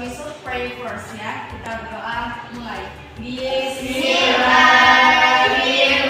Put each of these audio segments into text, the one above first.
we should pray first ya. Kita berdoa mulai. Bismillahirrahmanirrahim.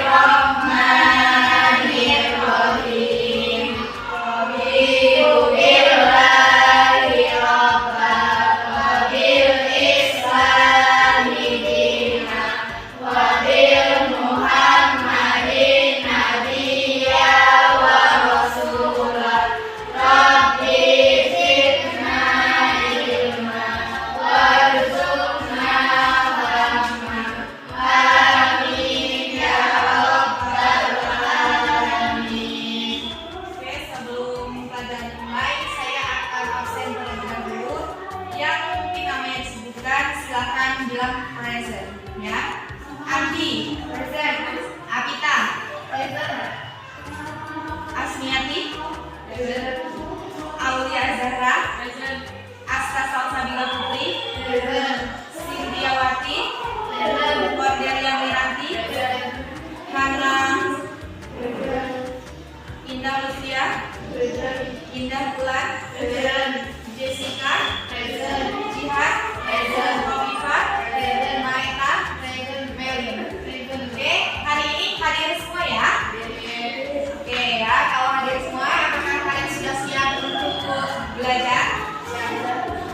Silakan bilang present ya. Andi present, Apita present, Asmiati present, Aulia Zahra present, Asta Salsabila Putri present, Sintiawati present, Cordelia Miranti present, Hana present, Indah Lucia present, Indah Bulan present, Jessica present, Jihad present, Kofifa present, Maeta present, Melin present. Oke, hari ini hadir semua ya. Oke ya, kalau hadir semua, apakah kalian sudah siap untuk belajar?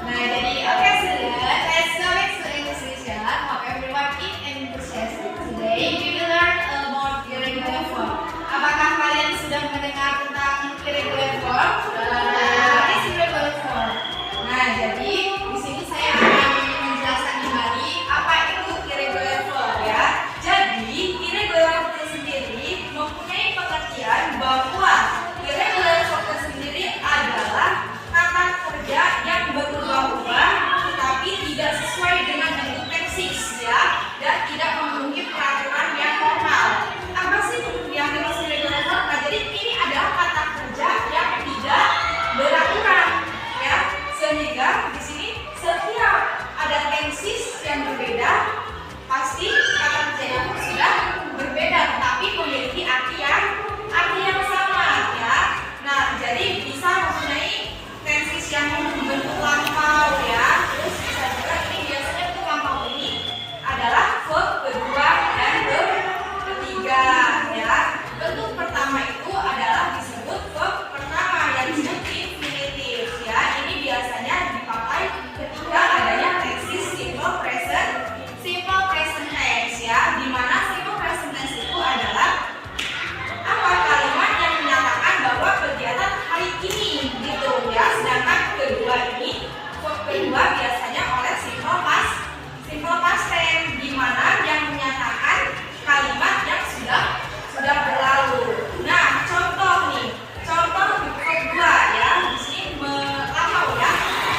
Nah, jadi oke student, let's go into English session. Hope everyone is enthusiastic. Today we will learn about irregular form. Apakah kalian sudah mendengar tentang irregular form? What is irregular form? Nah, jadi di sini saya akan menjelaskan kembali apa itu irregular form ya. Jadi irregular form sendiri mempunyai pengertian bahwa irregular form sendiri adalah kata kerja yang berubah-ubah tetapi tidak sesuai dengan bentuk teksis ya, dan tidak memenuhi peraturan yang normal. Apa sih yang dimaksud irregular form? Nah, jadi ini adalah kata kerja yang tidak beraturan ya, sehingga di sini setiap ada tensis yang berbeda pasti kata kerja itu sudah berbeda tetapi memiliki arti yang sama ya. Nah, jadi bisa mempunyai tensis yang berbentuk lampau ya. Terus bisa juga ini biasanya bentuk lampau ini adalah verb kedua dan verb ketiga ya. Bentuk pertama itu adalah disebut verb pertama yang disebut infinitive ya. Ini biasanya dipakai ketika adanya tensis simple present tense ya, di mana simple present tense itu adalah apa, kalimat yang menyatakan bahwa kegiatan hari ini gitu ya. Sedangkan kedua ini verb kedua biasanya oleh simple past tense, di mana yang menyatakan kalimat yang sudah berlalu. Nah, contoh nih, contoh di verb kedua ya, di sini melampau ya.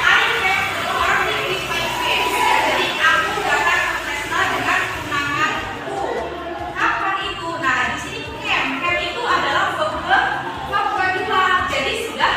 I came to the party with my friends ya. Jadi aku datang ke pesta dengan tunanganku. Kapan itu? Nah, di sini came itu adalah verb kedua. Jadi sudah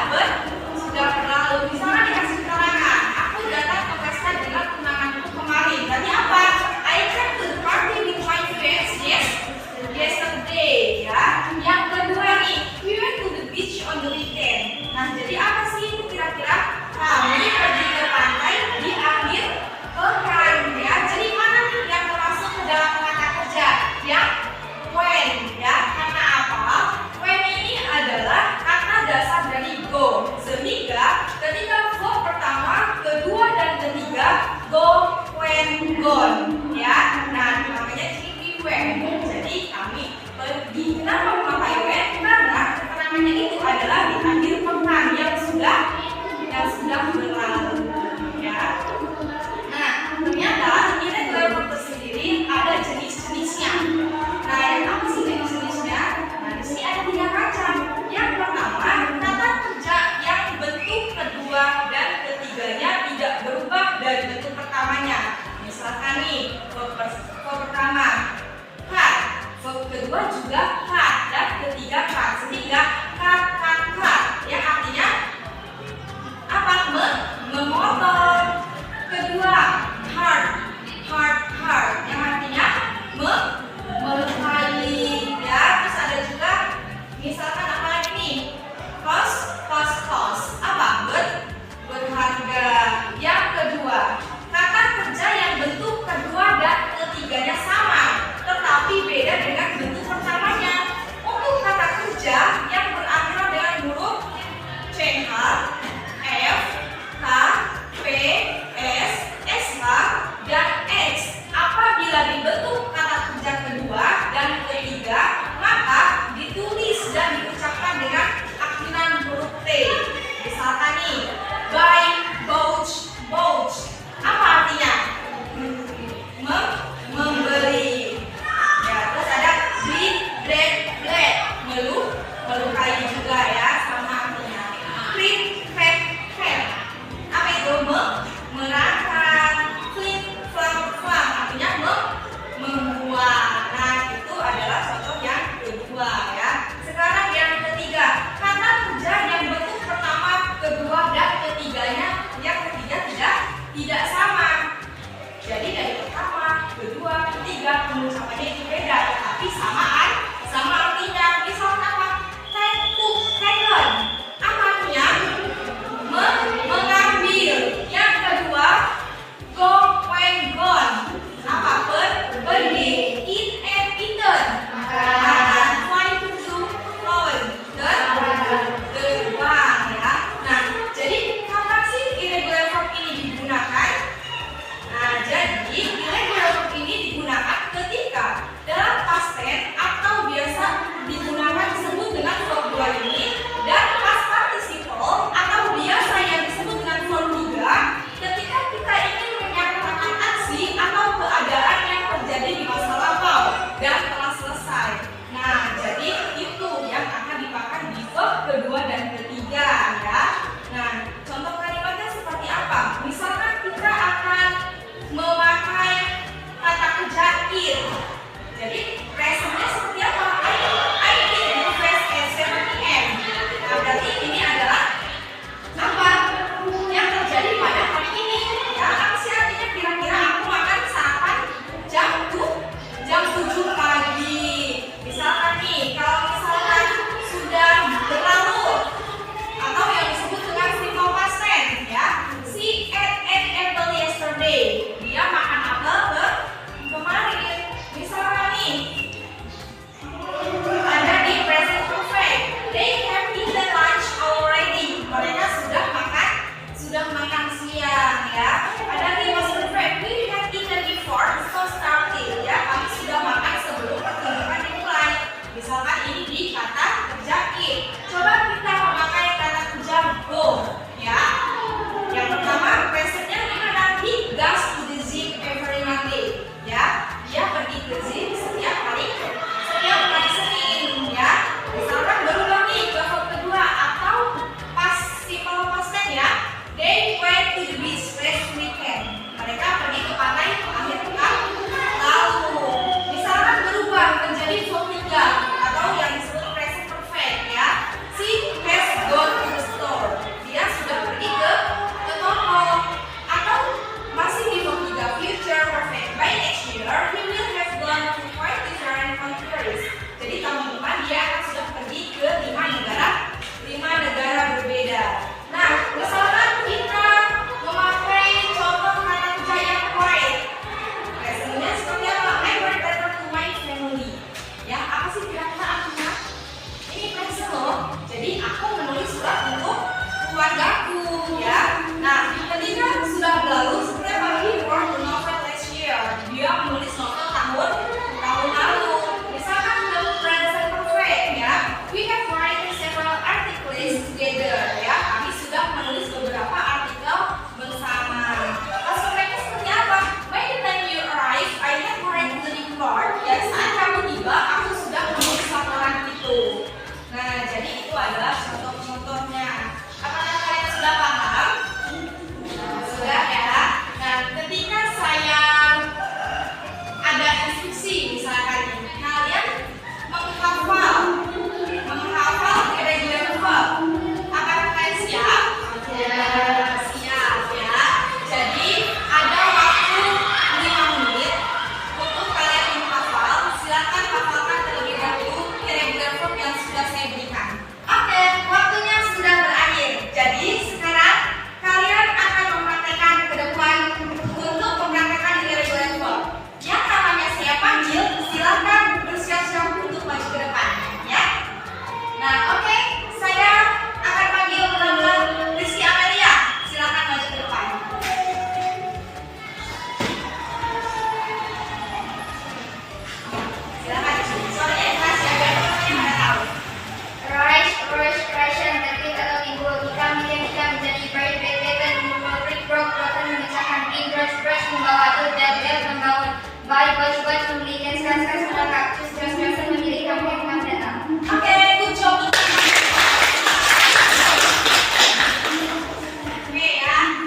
berlalu. Misalnya dikasih keterangan, aku datang ke pesta dengan tunanganku kemarin. Berarti apa? I came to the party with my friends yesterday ya. Yang kedua nih, we went to the beach on the weekend. Nah, jadi apa sih itu kira-kira? Kami pergi ke pantai di akhir pekan ya. Jadi mana nih yang termasuk ke dalam kata kerja? Yang when ya. Karena apa? When ini adalah kata dasar dari go, sehingga ketika verb pertama, kedua dan ketiga go, when, gone ya. Nah, makanya di sini we went. Jadi kami pergi. Kenapa memakai when? Karena keterangannya itu adalah di akhir pekan yang sudah berlalu ya. Nah, ternyata irregular verb sendiri ada jenis-jenisnya. Nah, yang apa sih jenis-jenisnya? Nah, di sini ada 3 macam. Yang pertama, kata kerja yang bentuk kedua dan ketiganya tidak berubah dari bentuk pertamanya. Misalkan nih, verb pertama cut, verb kedua juga cut, dan ketiga cut, sehingga cut yang artinya apa? Memotong. Kedua hard yang artinya melukai ya. Terus ada juga misalkan apa lagi nih, cost apa? Berharga. Yang kedua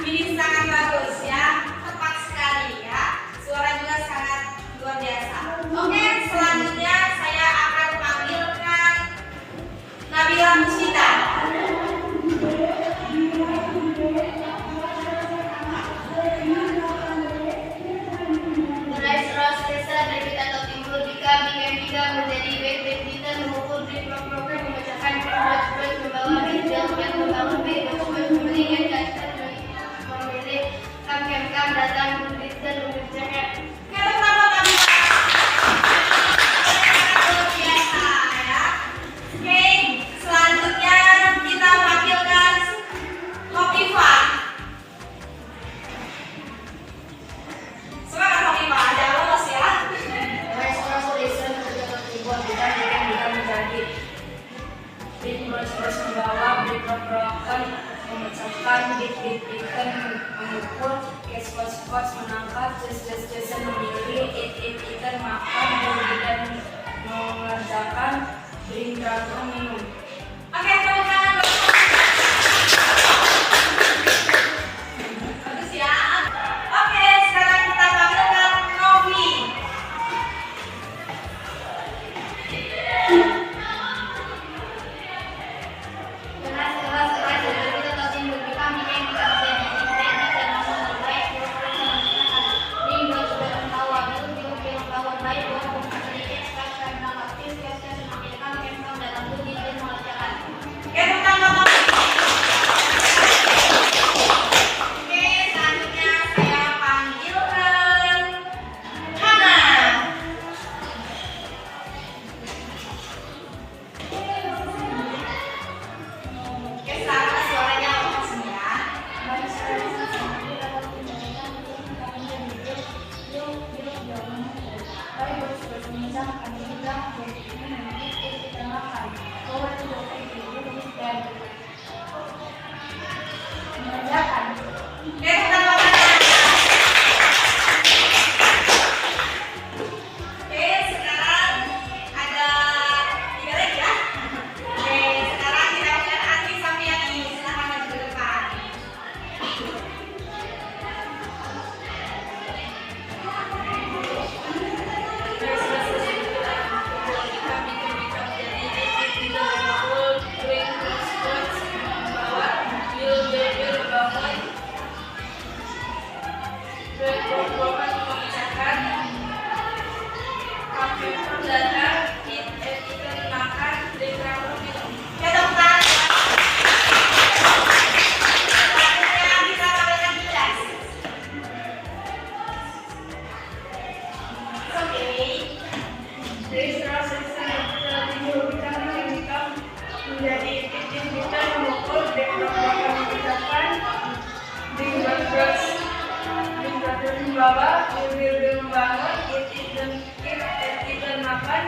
Ini sangat bagus ya, tepat sekali ya. Suara juga sangat luar biasa. Oke, selanjutnya saya akan panggilkan Nabila Musita. Mulai seras desa dari kita atau timur jika menjadi baik kita mengukur di program membacakan membawa dan membangun memberikan dasar memilih kam datang dan mengerjakan. Selanjutnya kita panggilkan Hopifa. Semangat Hopifa, ada lolos ya. Mulai seras desa dari kita atau timur jika menjadi terus membawa program memecahkan bit-bit-bitan mengukur kes-kos menangkap des memilih it makan dan mengerjakan drink minum. Oke, tepuk tangan. Bagus ya. Oke, sekarang kita panggilkan Novi. Oke, tepuk tangan Novi. Oke, selanjutnya saya panggilkan Hana. Oke, sekarang suaranya lepas ya. Oke, tepuk tangan. Oke, sekarang ada 3 lagi ya. Oke, sekarang kita punya Andi Samyani. Silahkan maju ke depan. Oke, tepuk tangan. Selanjutnya kita panggilkan Gilas. Oke. menjadi kita mengukur program membacakan membawa, membangun, dan makan,